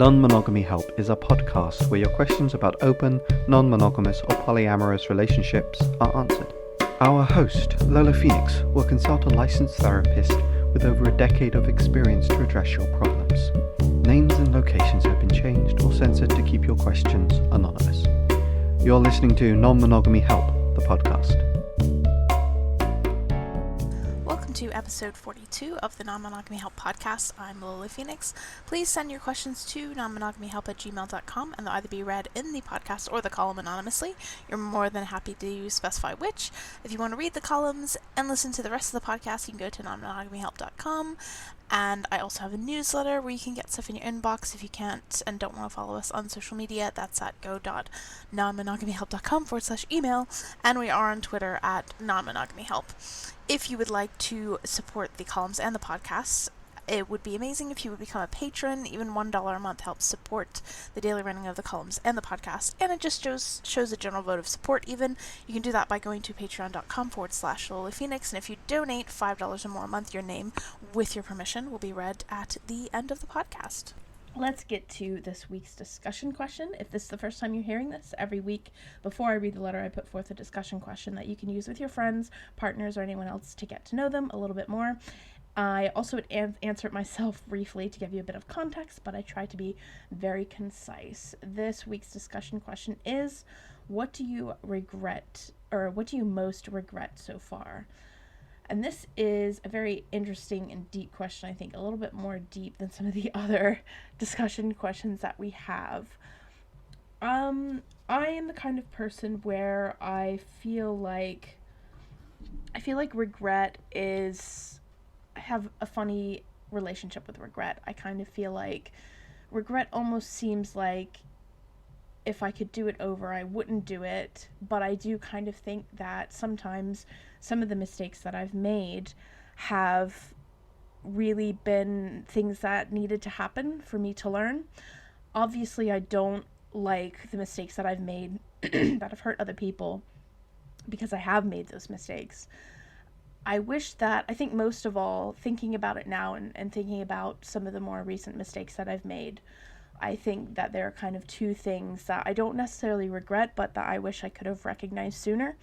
Non-Monogamy Help is a podcast where your questions about open, non-monogamous or polyamorous relationships are answered. Our host, Lola Phoenix, will consult a licensed therapist with over a decade of experience to address your problems. Names and locations have been changed or censored to keep your questions anonymous. You're listening to Non-Monogamy Help, the podcast. Welcome to episode 42 of the Non-Monogamy Help podcast. I'm Lola Phoenix. Please send your questions to nonmonogamyhelp@gmail.com and they'll either be read in the podcast or the column anonymously. You're more than happy to specify which. If you want to read the columns and listen to the rest of the podcast, you can go to nonmonogamyhelp.com. And I also have a newsletter where you can get stuff in your inbox if you can't and don't want to follow us on social media. That's at go.nonmonogamyhelp.com/email. And we are on Twitter at nonmonogamyhelp. If you would like to support the columns and the podcasts, it would be amazing if you would become a patron. Even $1 a month helps support the daily running of the columns and the podcast, and it just shows a general vote of support. Even you can do that by going to patreon.com/LolaPhoenix, and if you donate $5 or more a month, your name, with your permission, will be read at the end of the podcast. Let's get to this week's discussion question. If this is the first time you're hearing this, every week before I read the letter, I put forth a discussion question that you can use with your friends, partners, or anyone else to get to know them a little bit more. I also would answer it myself briefly to give you a bit of context, but I try to be very concise. This week's discussion question is, what do you regret, or what do you most regret so far? And this is a very interesting and deep question, I think, a little bit more deep than some of the other discussion questions that we have. I am the kind of person where I feel like regret is... I have a funny relationship with regret. I kind of feel like regret almost seems like if I could do it over, I wouldn't do it. But I do kind of think that sometimes some of the mistakes that I've made have really been things that needed to happen for me to learn. Obviously, I don't like the mistakes that I've made that have hurt other people because I have made those mistakes. I think most of all, thinking about it now and thinking about some of the more recent mistakes that I've made, I think that there are kind of two things that I don't necessarily regret, but that I wish I could have recognized sooner.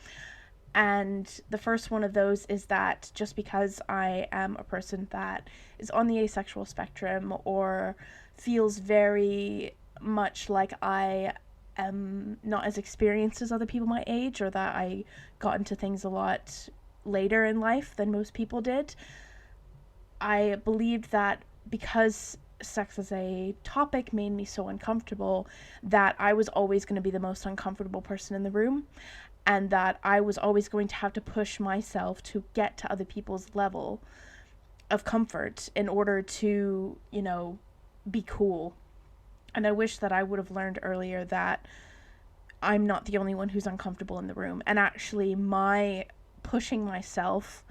And the first one of those is that just because I am a person that is on the asexual spectrum or feels very much like I am not as experienced as other people my age, or that I got into things a lot later in life than most people did, I believed that because sex as a topic made me so uncomfortable that I was always going to be the most uncomfortable person in the room, and that I was always going to have to push myself to get to other people's level of comfort in order to, be cool. And I wish that I would have learned earlier that I'm not the only one who's uncomfortable in the room, and actually my pushing myself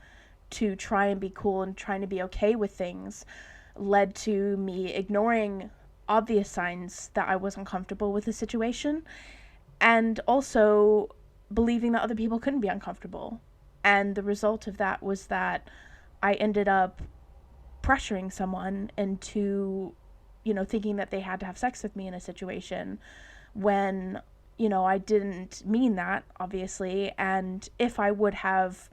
to try and be cool and trying to be okay with things led to me ignoring obvious signs that I was uncomfortable with the situation, and also believing that other people couldn't be uncomfortable. And the result of that was that I ended up pressuring someone into, thinking that they had to have sex with me in a situation when I didn't mean that, obviously. And if I would have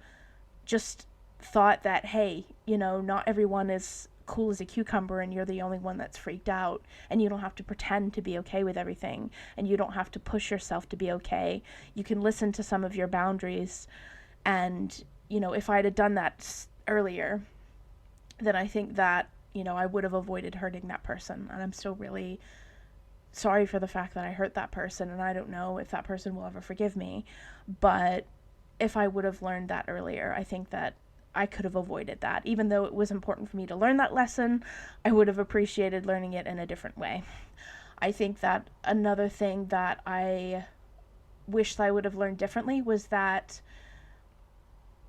just thought that, hey, not everyone is cool as a cucumber and you're the only one that's freaked out, and you don't have to pretend to be okay with everything, and you don't have to push yourself to be okay. You can listen to some of your boundaries. And, if I'd have done that earlier, then I think that, I would have avoided hurting that person. And I'm still really sorry for the fact that I hurt that person, and I don't know if that person will ever forgive me. But if I would have learned that earlier, I think that I could have avoided that. Even though it was important for me to learn that lesson, I would have appreciated learning it in a different way. I think that another thing that I wished I would have learned differently was that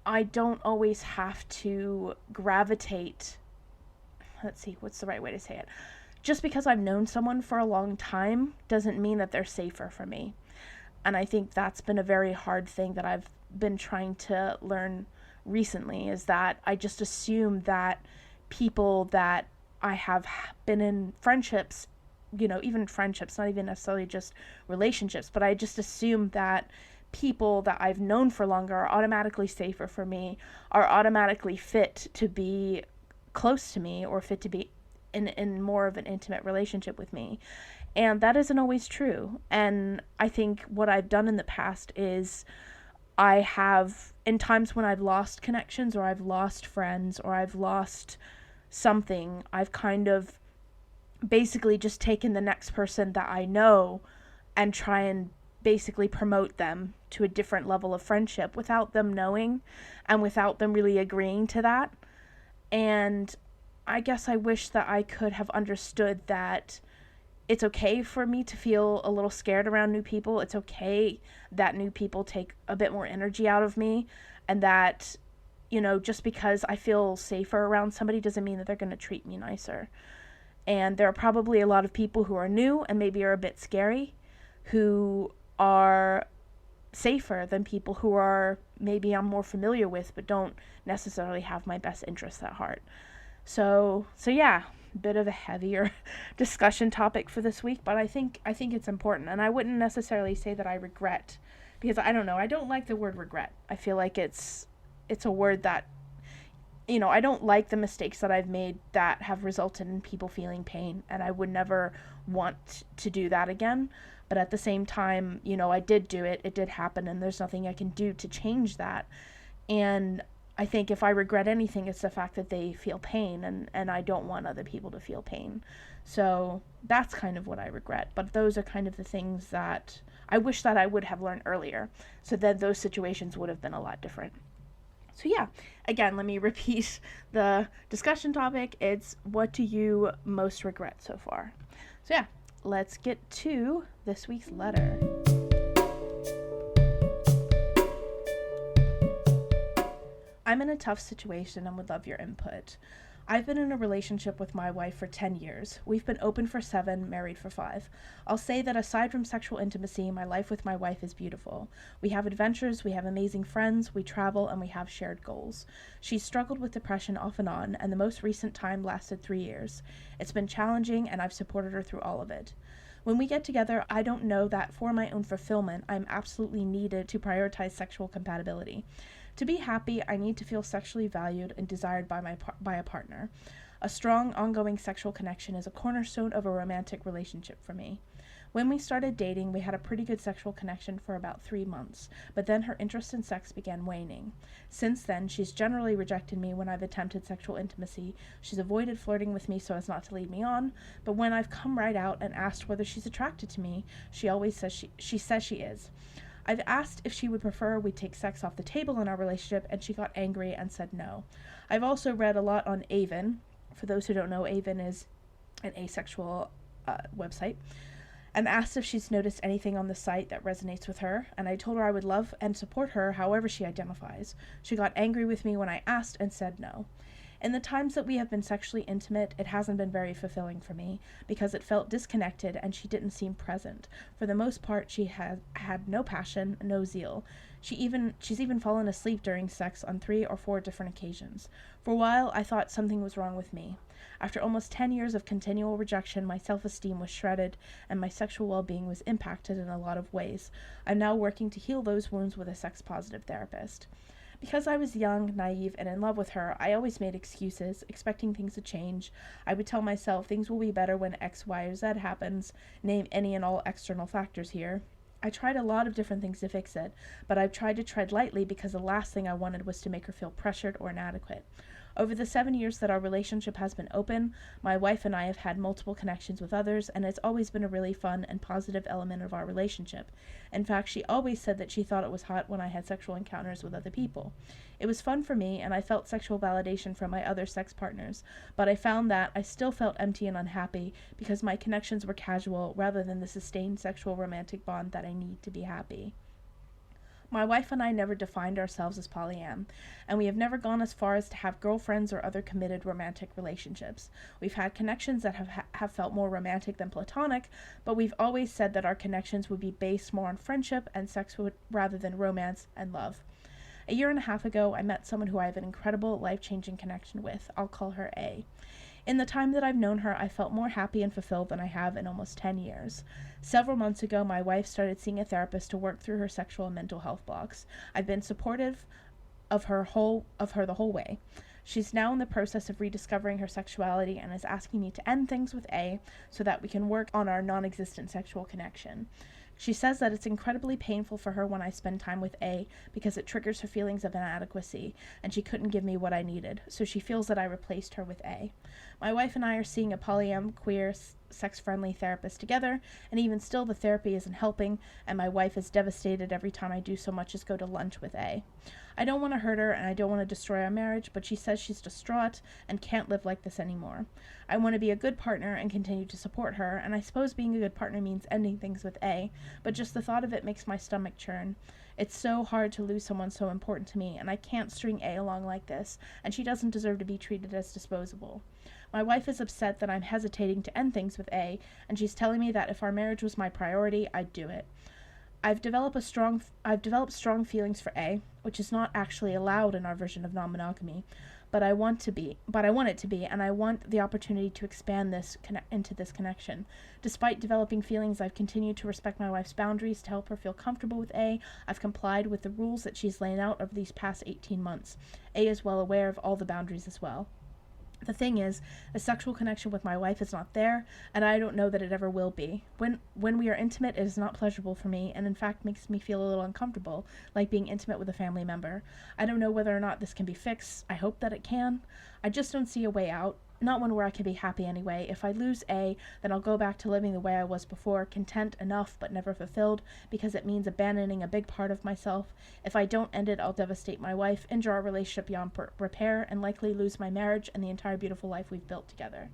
I don't always have to gravitate. Let's see, what's the right way to say it? Just because I've known someone for a long time doesn't mean that they're safer for me. And I think that's been a very hard thing that I've been trying to learn recently, is that I just assume that people that I have been in friendships even friendships, not even necessarily just relationships, but I just assume that people that I've known for longer are automatically safer for me, are automatically fit to be close to me, or fit to be in more of an intimate relationship with me. And that isn't always true. And I think what I've done in the past is I have, in times when I've lost connections, or I've lost friends, or I've lost something, I've kind of basically just taken the next person that I know and try and basically promote them to a different level of friendship without them knowing and without them really agreeing to that. And I guess I wish that I could have understood that it's okay for me to feel a little scared around new people. It's okay that new people take a bit more energy out of me, and that, just because I feel safer around somebody doesn't mean that they're going to treat me nicer. And there are probably a lot of people who are new and maybe are a bit scary, who are safer than people who are maybe I'm more familiar with but don't necessarily have my best interests at heart. So yeah, a bit of a heavier discussion topic for this week, but I think it's important, and I wouldn't necessarily say that I regret, because I don't know, I don't like the word regret. I feel like it's a word that, I don't like the mistakes that I've made that have resulted in people feeling pain, and I would never want to do that again. But at the same time, I did do it. It did happen, and there's nothing I can do to change that. And I think if I regret anything, it's the fact that they feel pain, and I don't want other people to feel pain. So that's kind of what I regret. But those are kind of the things that I wish that I would have learned earlier, so that those situations would have been a lot different. So yeah, again, let me repeat the discussion topic. It's, what do you most regret so far? So yeah, let's get to this week's letter. I'm in a tough situation and would love your input. I've been in a relationship with my wife for 10 years. We've been open for 7, married for 5. I'll say that aside from sexual intimacy, my life with my wife is beautiful. We have adventures, we have amazing friends, we travel, and we have shared goals. She's struggled with depression off and on, and the most recent time lasted 3 years. It's been challenging, and I've supported her through all of it. When we get together, I don't know that for my own fulfillment, I'm absolutely needed to prioritize sexual compatibility. To be happy, I need to feel sexually valued and desired by a partner. A strong, ongoing sexual connection is a cornerstone of a romantic relationship for me. When we started dating, we had a pretty good sexual connection for about 3 months, but then her interest in sex began waning. Since then, she's generally rejected me when I've attempted sexual intimacy. She's avoided flirting with me so as not to lead me on, but when I've come right out and asked whether she's attracted to me, she always says she says she is. I've asked if she would prefer we take sex off the table in our relationship, and she got angry and said no. I've also read a lot on Avon. For those who don't know, Avon is an asexual website, and asked if she's noticed anything on the site that resonates with her, and I told her I would love and support her however she identifies. She got angry with me when I asked and said no. In the times that we have been sexually intimate, it hasn't been very fulfilling for me, because it felt disconnected and she didn't seem present. For the most part, she had no passion, no zeal. She's even fallen asleep during sex on 3 or 4 different occasions. For a while, I thought something was wrong with me. After almost 10 years of continual rejection, my self-esteem was shredded, and my sexual well-being was impacted in a lot of ways. I'm now working to heal those wounds with a sex-positive therapist. Because I was young, naive, and in love with her, I always made excuses, expecting things to change. I would tell myself things will be better when X, Y, or Z happens, name any and all external factors here. I tried a lot of different things to fix it, but I've tried to tread lightly because the last thing I wanted was to make her feel pressured or inadequate. Over the 7 years that our relationship has been open, my wife and I have had multiple connections with others, and it's always been a really fun and positive element of our relationship. In fact, she always said that she thought it was hot when I had sexual encounters with other people. It was fun for me, and I felt sexual validation from my other sex partners, but I found that I still felt empty and unhappy because my connections were casual rather than the sustained sexual romantic bond that I need to be happy. My wife and I never defined ourselves as polyam, and we have never gone as far as to have girlfriends or other committed romantic relationships. We've had connections that have felt more romantic than platonic, but we've always said that our connections would be based more on friendship and sex rather than romance and love. A 1.5 years ago, I met someone who I have an incredible, life-changing connection with. I'll call her A. In the time that I've known her, I felt more happy and fulfilled than I have in almost 10 years. Several months ago, my wife started seeing a therapist to work through her sexual and mental health blocks. I've been supportive of her the whole way. She's now in the process of rediscovering her sexuality and is asking me to end things with A so that we can work on our non-existent sexual connection. She says that it's incredibly painful for her when I spend time with A because it triggers her feelings of inadequacy, and she couldn't give me what I needed, so she feels that I replaced her with A. My wife and I are seeing a queer, sex-friendly therapist together, and even still the therapy isn't helping, and my wife is devastated every time I do so much as go to lunch with A. I don't want to hurt her, and I don't want to destroy our marriage, but she says she's distraught and can't live like this anymore. I want to be a good partner and continue to support her, and I suppose being a good partner means ending things with A, but just the thought of it makes my stomach churn. It's so hard to lose someone so important to me, and I can't string A along like this, and she doesn't deserve to be treated as disposable. My wife is upset that I'm hesitating to end things with A, and she's telling me that if our marriage was my priority, I'd do it. I've developed strong feelings for A, which is not actually allowed in our version of non-monogamy, but I want it to be, and I want the opportunity to expand this into this connection. Despite developing feelings, I've continued to respect my wife's boundaries to help her feel comfortable with A. I've complied with the rules that she's laid out over these past 18 months. A is well aware of all the boundaries as well. The thing is, a sexual connection with my wife is not there, and I don't know that it ever will be. When we are intimate, it is not pleasurable for me, and in fact makes me feel a little uncomfortable, like being intimate with a family member. I don't know whether or not this can be fixed. I hope that it can. I just don't see a way out. Not one where I can be happy anyway. If I lose A, then I'll go back to living the way I was before, content enough but never fulfilled, because it means abandoning a big part of myself. If I don't end it, I'll devastate my wife, injure our relationship beyond repair, and likely lose my marriage and the entire beautiful life we've built together.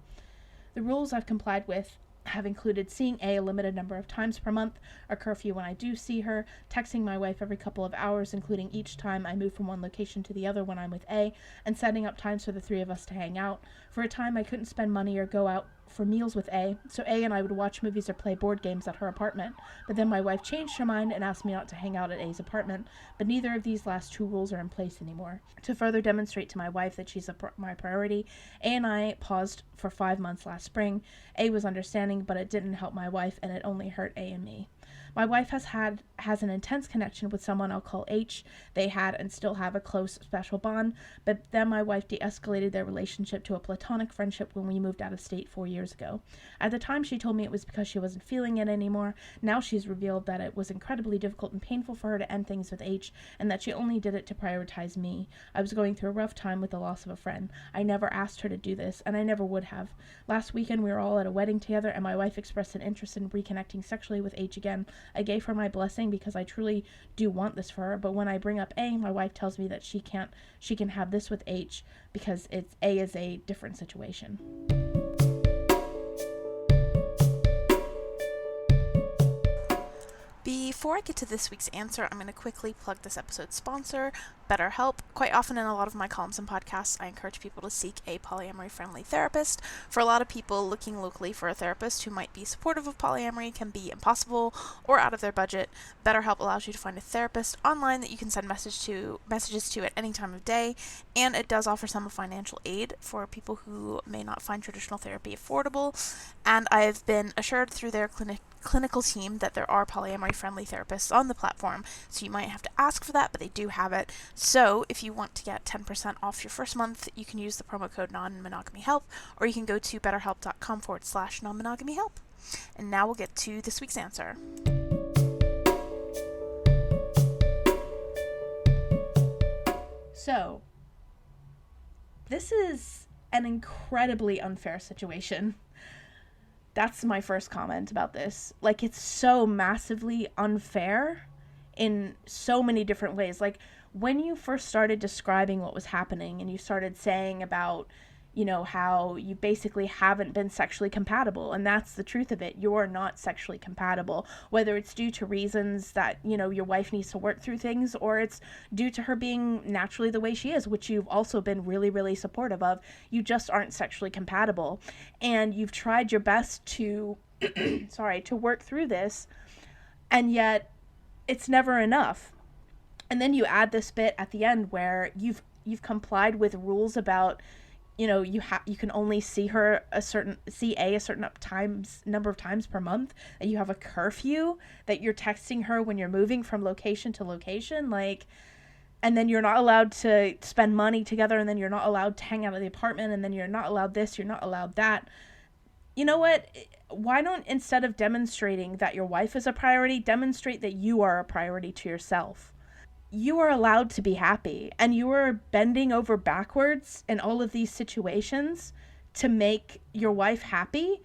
The rules I've complied with have included seeing A limited number of times per month, a curfew when I do see her, texting my wife every couple of hours, including each time I move from one location to the other when I'm with A, and setting up times for the three of us to hang out. For a time, I couldn't spend money or go out for meals with A, so A and I would watch movies or play board games at her apartment. But then my wife changed her mind and asked me not to hang out at A's apartment, but neither of these last two rules are in place anymore. To further demonstrate to my wife that she's my priority, A and I paused for 5 months last spring. A was understanding, but it didn't help my wife, and it only hurt A and me. My wife has an intense connection with someone I'll call H. They had and still have a close, special bond, but then my wife de-escalated their relationship to a platonic friendship when we moved out of state 4 years ago. At the time, she told me it was because she wasn't feeling it anymore. Now she's revealed that it was incredibly difficult and painful for her to end things with H, and that she only did it to prioritize me. I was going through a rough time with the loss of a friend. I never asked her to do this, and I never would have. Last weekend, we were all at a wedding together, and my wife expressed an interest in reconnecting sexually with H again. I gave her my blessing because I truly do want this for her, but when I bring up A, my wife tells me that she can have this with H because A is a different situation. Before I get to this week's answer, I'm going to quickly plug this episode's sponsor, BetterHelp. Quite often in a lot of my columns and podcasts, I encourage people to seek a polyamory-friendly therapist. For a lot of people, looking locally for a therapist who might be supportive of polyamory can be impossible or out of their budget. BetterHelp allows you to find a therapist online that you can send messages to at any time of day, and it does offer some financial aid for people who may not find traditional therapy affordable. And I've been assured through their clinical team that there are polyamory-friendly therapists on the platform, so you might have to ask for that, but they do have it. So if you want to get 10% off your first month, you can use the promo code non-monogamy-help, or you can go to betterhelp.com/non-monogamy-help. And now we'll get to this week's answer. So, this is an incredibly unfair situation. That's my first comment about this. Like, it's so massively unfair in so many different ways. Like, when you first started describing what was happening and you started saying about, you know, how you basically haven't been sexually compatible, and that's the truth of it. You're not sexually compatible, whether it's due to reasons that, you know, your wife needs to work through things, or it's due to her being naturally the way she is, which you've also been really, really supportive of. You just aren't sexually compatible, and you've tried your best to, to work through this, and yet it's never enough. And then you add this bit at the end where you've complied with rules about you can only see A a certain number of times per month, that you have a curfew, that you're texting her when you're moving from location to location, like, and then you're not allowed to spend money together, and then you're not allowed to hang out at the apartment, and then you're not allowed this, you're not allowed that. You know what? Why don't, instead of demonstrating that your wife is a priority, demonstrate that you are a priority to yourself? You are allowed to be happy, and you are bending over backwards in all of these situations to make your wife happy,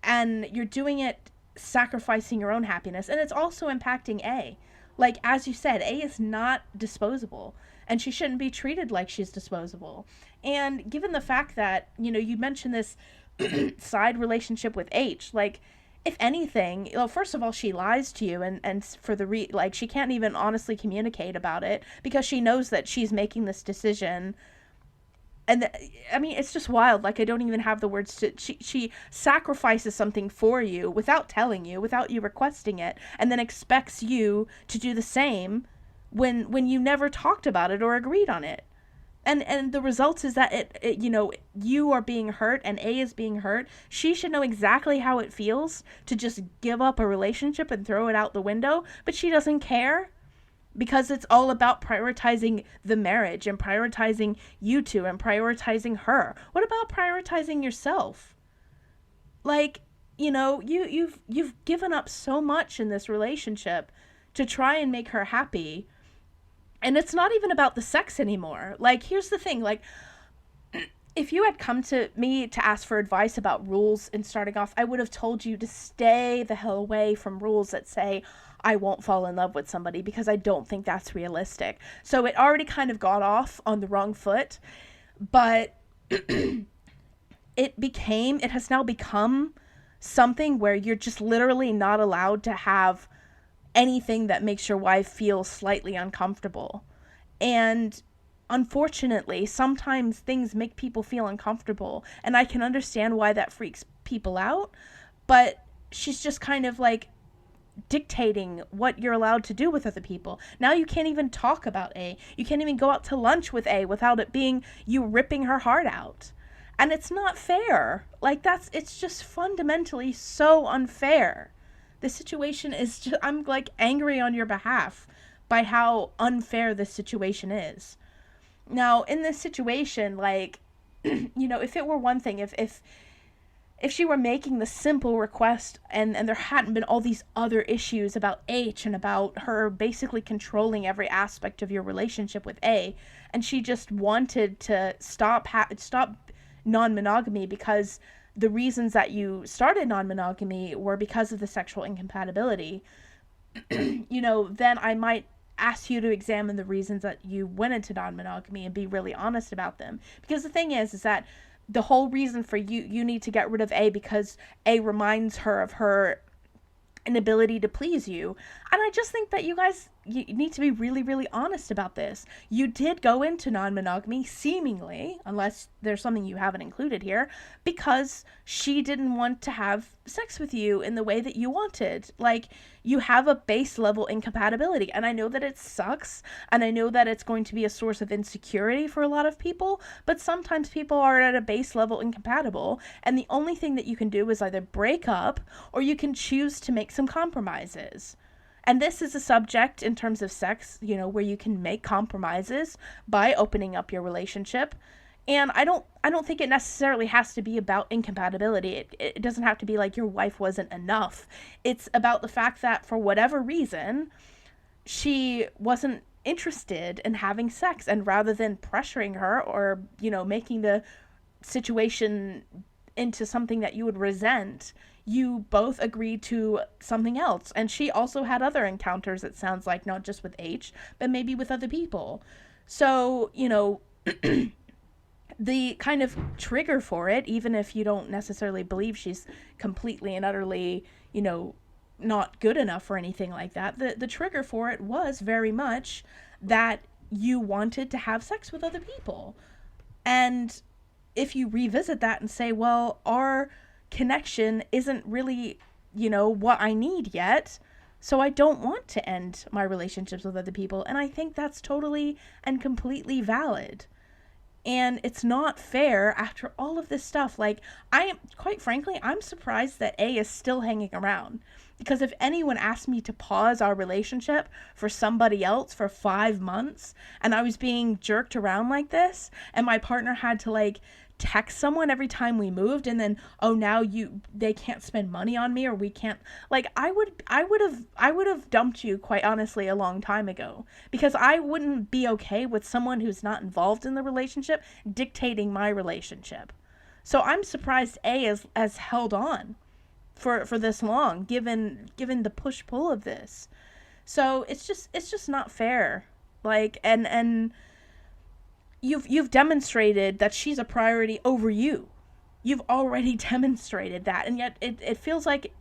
and you're doing it sacrificing your own happiness, and it's also impacting A. Like, as you said, A is not disposable, and she shouldn't be treated like she's disposable. And given the fact that, you mentioned this side relationship with H, like, if anything, well, first of all, she lies to you, and for like, she can't even honestly communicate about it because she knows that she's making this decision. And I mean, it's just wild. Like, I don't even have the words to, she sacrifices something for you without telling you, without you requesting it, and then expects you to do the same when you never talked about it or agreed on it. And the result is that you are being hurt, and A is being hurt. She should know exactly how it feels to just give up a relationship and throw it out the window, but she doesn't care because it's all about prioritizing the marriage and prioritizing you two and prioritizing her. What about prioritizing yourself? Like, you've given up so much in this relationship to try and make her happy. And it's not even about the sex anymore. Like, here's the thing. Like, if you had come to me to ask for advice about rules in starting off, I would have told you to stay the hell away from rules that say, I won't fall in love with somebody, because I don't think that's realistic. So it already kind of got off on the wrong foot. But it has now become something where you're just literally not allowed to have anything that makes your wife feel slightly uncomfortable. And unfortunately, sometimes things make people feel uncomfortable, and I can understand why that freaks people out, but she's just kind of like dictating what you're allowed to do with other people. Now you can't even talk about A. You can't even go out to lunch with A without it being you ripping her heart out. And it's not fair. Like, it's just fundamentally so unfair. The situation is just, I'm like angry on your behalf by how unfair this situation is. Now, in this situation, like, if it were one thing, if she were making the simple request and there hadn't been all these other issues about H and about her basically controlling every aspect of your relationship with A, and she just wanted to stop non-monogamy because the reasons that you started non-monogamy were because of the sexual incompatibility, then I might ask you to examine the reasons that you went into non-monogamy and be really honest about them. Because the thing is that the whole reason for you need to get rid of A because A reminds her of her inability to please you. And I just think that you need to be really, really honest about this. You did go into non-monogamy, seemingly, unless there's something you haven't included here, because she didn't want to have sex with you in the way that you wanted. Like, you have a base level incompatibility, and I know that it sucks, and I know that it's going to be a source of insecurity for a lot of people, but sometimes people are at a base level incompatible, and the only thing that you can do is either break up, or you can choose to make some compromises. And this is a subject in terms of sex, where you can make compromises by opening up your relationship. And I don't think it necessarily has to be about incompatibility. It doesn't have to be like your wife wasn't enough. It's about the fact that for whatever reason, she wasn't interested in having sex. And rather than pressuring her or, making the situation into something that you would resent, you both agreed to something else. And she also had other encounters, it sounds like, not just with H, but maybe with other people. So, the kind of trigger for it, even if you don't necessarily believe she's completely and utterly, not good enough or anything like that, the trigger for it was very much that you wanted to have sex with other people. And if you revisit that and say, well, our connection isn't really, what I need yet, so I don't want to end my relationships with other people. And I think that's totally and completely valid. And it's not fair after all of this stuff. Like, quite frankly, I'm surprised that A is still hanging around. Because if anyone asked me to pause our relationship for somebody else for 5 months, and I was being jerked around like this, and my partner had to, like, text someone every time we moved, and then, oh, now they can't spend money on me, or we can't, like, I would have dumped you, quite honestly, a long time ago, because I wouldn't be okay with someone who's not involved in the relationship dictating my relationship. So I'm surprised A has held on for this long, given the push pull of this. So it's just not fair. Like, and you've demonstrated that she's a priority over you. You've already demonstrated that, and yet it feels like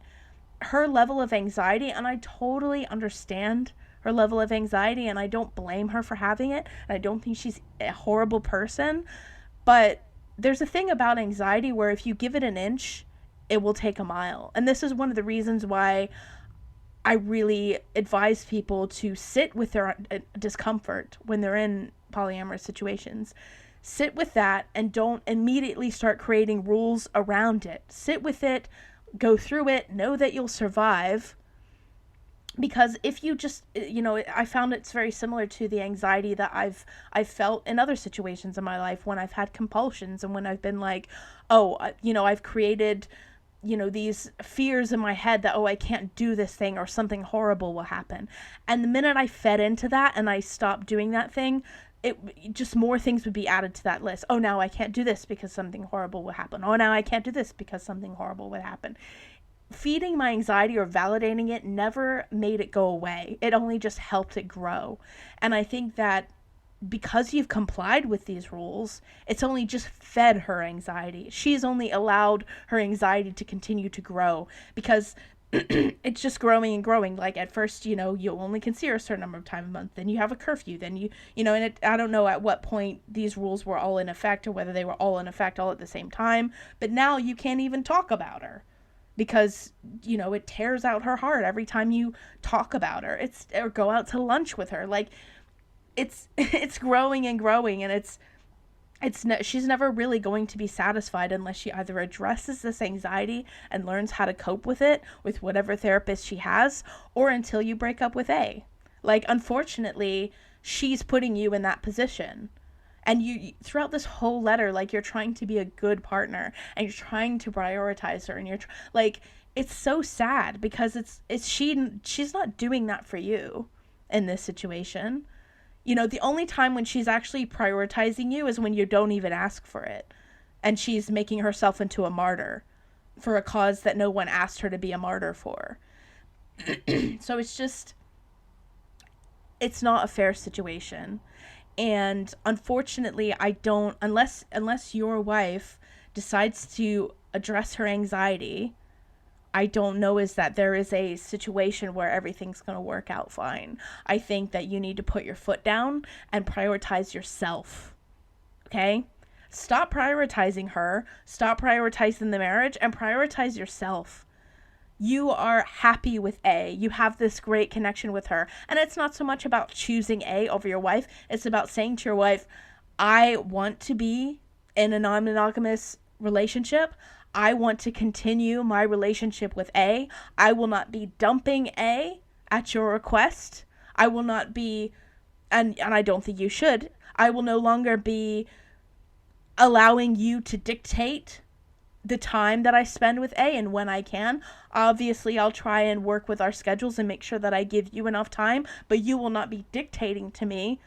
her level of anxiety, and I totally understand her level of anxiety, and I don't blame her for having it, and I don't think she's a horrible person, but there's a thing about anxiety where if you give it an inch, it will take a mile. And this is one of the reasons why I really advise people to sit with their discomfort when they're in polyamorous situations. Sit with that and don't immediately start creating rules around it. Sit with it, go through it, know that you'll survive. Because if you just, I found it's very similar to the anxiety that I've felt in other situations in my life when I've had compulsions and when I've been like, I've created, these fears in my head that, I can't do this thing or something horrible will happen. And the minute I fed into that and I stopped doing that thing, it just more things would be added to that list. Oh, now I can't do this because something horrible will happen. Oh, now I can't do this because something horrible would happen. Feeding my anxiety or validating it never made it go away. It only just helped it grow. And I think that because you've complied with these rules, it's only just fed her anxiety. She's only allowed her anxiety to continue to grow because it's just growing and growing. Like at first, you only can see her a certain number of times a month. Then you have a curfew. Then I don't know at what point these rules were all in effect or whether they were all in effect all at the same time. But now you can't even talk about her because, it tears out her heart every time you talk about her. Or go out to lunch with her. Like, it's growing and growing, and she's never really going to be satisfied unless she either addresses this anxiety and learns how to cope with it with whatever therapist she has, or until you break up with A. Like, unfortunately, she's putting you in that position. And you throughout this whole letter, like, you're trying to be a good partner and you're trying to prioritize her, and you're like, it's so sad because she's not doing that for you in this situation. The only time when she's actually prioritizing you is when you don't even ask for it. And she's making herself into a martyr for a cause that no one asked her to be a martyr for. So it's not a fair situation. And unfortunately, unless your wife decides to address her anxiety, I don't know is that there is a situation where everything's going to work out fine. I think that you need to put your foot down and prioritize yourself. Okay? Stop prioritizing her, stop prioritizing the marriage, and prioritize yourself. You are happy with A. You have this great connection with her. And it's not so much about choosing A over your wife. It's about saying to your wife, I want to be in a non-monogamous relationship. I want to continue my relationship with A. I will not be dumping A at your request. I will not be, and I don't think you should, I will no longer be allowing you to dictate the time that I spend with A and when I can. Obviously, I'll try and work with our schedules and make sure that I give you enough time, but you will not be dictating to me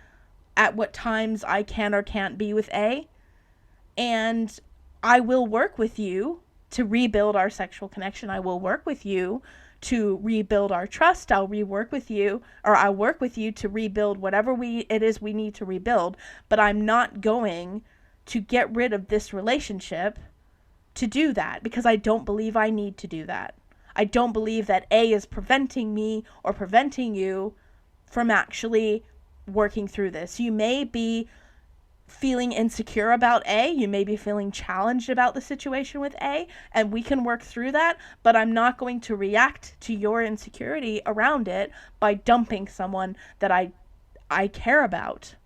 at what times I can or can't be with A. And I will work with you to rebuild our sexual connection. I will work with you to rebuild our trust. I'll work with you to rebuild whatever it is we need to rebuild. But I'm not going to get rid of this relationship to do that, because I don't believe I need to do that. I don't believe that A is preventing me or preventing you from actually working through this. You may be feeling insecure about A, you may be feeling challenged about the situation with A, and we can work through that, but I'm not going to react to your insecurity around it by dumping someone that I care about.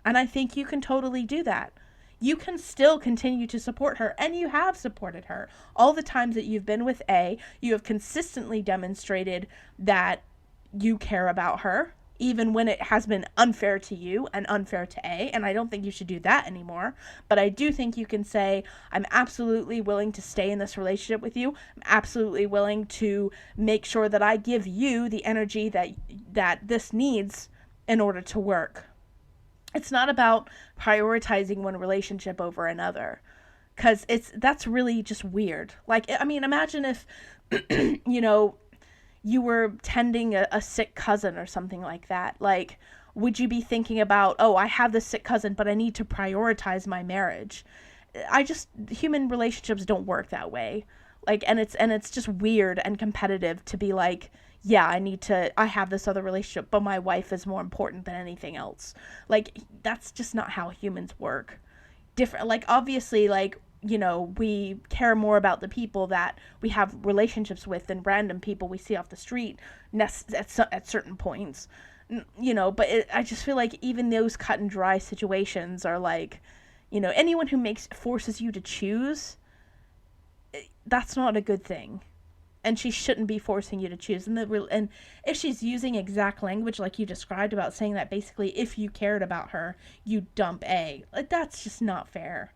And I think you can totally do that. you can still continue to support her, and you have supported her. All the times that you've been with A, you have consistently demonstrated that you care about her, even when it has been unfair to you and unfair to A, and I don't think you should do that anymore. But I do think you can say, I'm absolutely willing to stay in this relationship with you. I'm absolutely willing to make sure that I give you the energy that this needs in order to work. It's not about prioritizing one relationship over another, because that's really just weird. Like, I mean, imagine if, you know, you were tending a sick cousin or something like that. Like, would you be thinking about, oh, I have this sick cousin, but I need to prioritize my marriage? Human relationships don't work that way. Like, and it's just weird and competitive to be like, yeah, I have this other relationship, but my wife is more important than anything else. Like, that's just not how humans work. Like, obviously, like, you know, we care more about the people that we have relationships with than random people we see off the street at certain points, you know, but I just feel like even those cut and dry situations are like, you know, anyone who forces you to choose, that's not a good thing. And she shouldn't be forcing you to choose. And if she's using exact language like you described about saying that basically if you cared about her, you dump A, like, that's just not fair.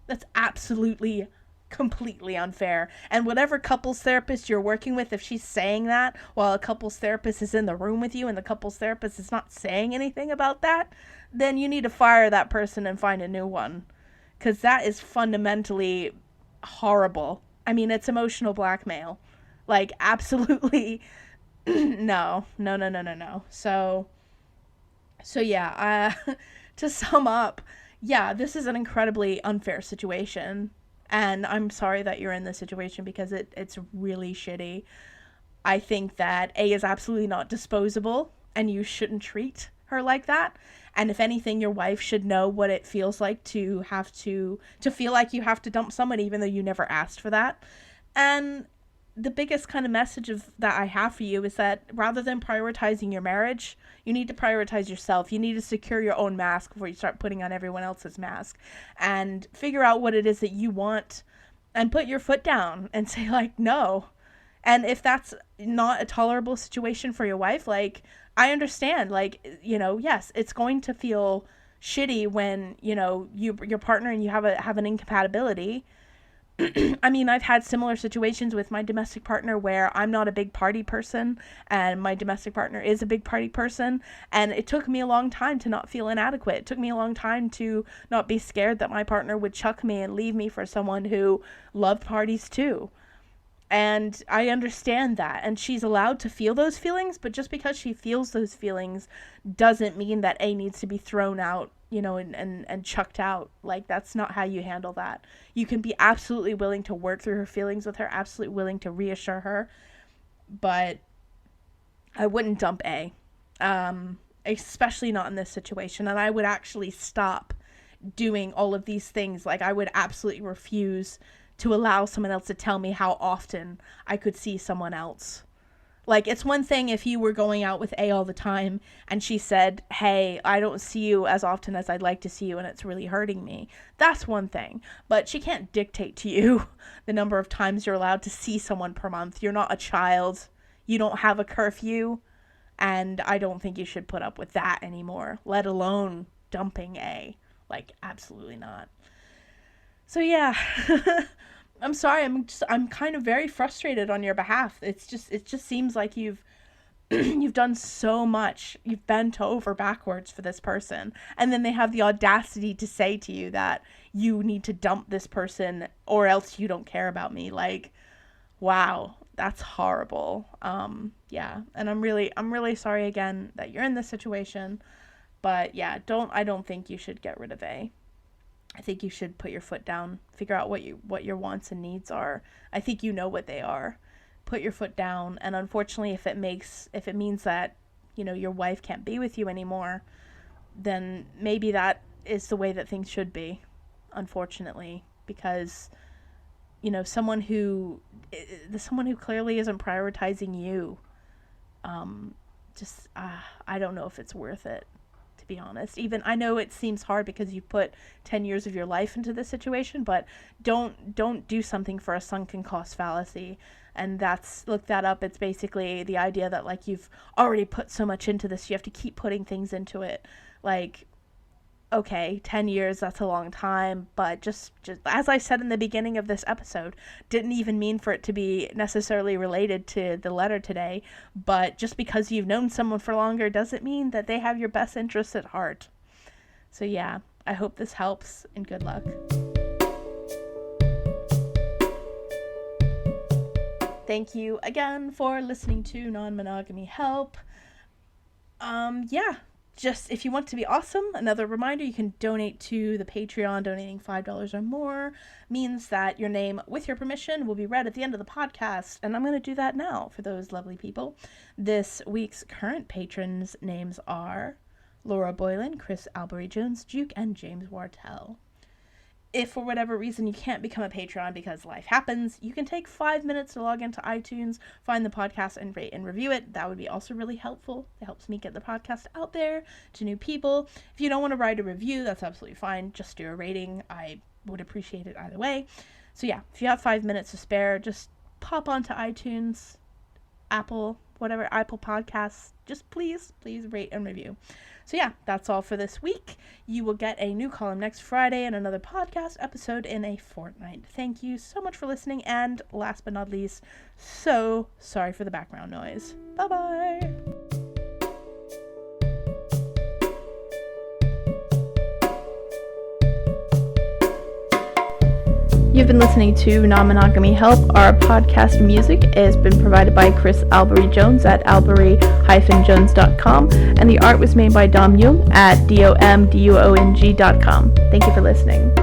That's absolutely, completely unfair. And whatever couples therapist you're working with, if she's saying that while a couples therapist is in the room with you and the couples therapist is not saying anything about that, then you need to fire that person and find a new one. Because that is fundamentally horrible. I mean, it's emotional blackmail. Like, absolutely, no. So yeah, to sum up, yeah, this is an incredibly unfair situation, and I'm sorry that you're in this situation because it's really shitty. I think that A is absolutely not disposable, and you shouldn't treat her like that. And if anything, your wife should know what it feels like to have to feel like you have to dump someone even though you never asked for that. And the biggest kind of message that I have for you is that rather than prioritizing your marriage, you need to prioritize yourself. You need to secure your own mask before you start putting on everyone else's mask, and figure out what it is that you want and put your foot down and say, like, no. And if that's not a tolerable situation for your wife, like, I understand, like, you know, yes, it's going to feel shitty when, you know, your partner and you have an incompatibility. I mean, I've had similar situations with my domestic partner where I'm not a big party person and my domestic partner is a big party person, and it took me a long time to not feel inadequate. It took me a long time to not be scared that my partner would chuck me and leave me for someone who loved parties too. And I understand that, and she's allowed to feel those feelings, but just because she feels those feelings doesn't mean that A needs to be thrown out, you know, and chucked out. Like, that's not how you handle that. You can be absolutely willing to work through her feelings with her, absolutely willing to reassure her, but I wouldn't dump A, especially not in this situation. And I would actually stop doing all of these things. Like, I would absolutely refuse to allow someone else to tell me how often I could see someone else. Like, it's one thing if you were going out with A all the time and she said, hey, I don't see you as often as I'd like to see you and it's really hurting me. That's one thing. But she can't dictate to you the number of times you're allowed to see someone per month. You're not a child. You don't have a curfew. And I don't think you should put up with that anymore, let alone dumping A. Like, absolutely not. So yeah, I'm sorry. I'm kind of very frustrated on your behalf. It just seems like you've done so much. You've bent over backwards for this person, and then they have the audacity to say to you that you need to dump this person or else you don't care about me. Like, wow, that's horrible. Yeah, and I'm really sorry again that you're in this situation. But yeah, I don't think you should get rid of A. I think you should put your foot down, figure out what your wants and needs are. I think you know what they are. Put your foot down, and unfortunately, if it means that, you know, your wife can't be with you anymore, then maybe that is the way that things should be, unfortunately, because, you know, someone who clearly isn't prioritizing you, I don't know if it's worth it, to be honest. Even I know it seems hard because you put 10 years of your life into this situation, but don't do something for a sunken cost fallacy. And look that up. It's basically the idea that like you've already put so much into this, you have to keep putting things into it. Like, okay, 10 years, that's a long time, but just as I said in the beginning of this episode, didn't even mean for it to be necessarily related to the letter today, but just because you've known someone for longer doesn't mean that they have your best interests at heart. So yeah, I hope this helps, and good luck. Thank you again for listening to Non-Monogamy Help. Just if you want to be awesome, another reminder, you can donate to the Patreon. Donating $5 or more means that your name, with your permission, will be read at the end of the podcast. And I'm going to do that now for those lovely people. This week's current patrons' names are Laura Boylan, Chris Albury-Jones, Duke, and James Wartell. If for whatever reason you can't become a Patreon because life happens, you can take 5 minutes to log into iTunes, find the podcast, and rate and review it. That would be also really helpful. It helps me get the podcast out there to new people. If you don't want to write a review, that's absolutely fine. Just do a rating. I would appreciate it either way. So yeah, if you have 5 minutes to spare, just pop onto iTunes, Apple Podcasts. Just please rate and review. So yeah, that's all for this week. You will get a new column next Friday and another podcast episode in a fortnight. Thank you so much for listening, and last but not least, so sorry for the background noise. Bye-bye! You've been listening to Non-Monogamy Help. Our podcast music has been provided by Chris Albury-Jones at albury-jones.com, and the art was made by Dom Jung at domduong.com. Thank you for listening.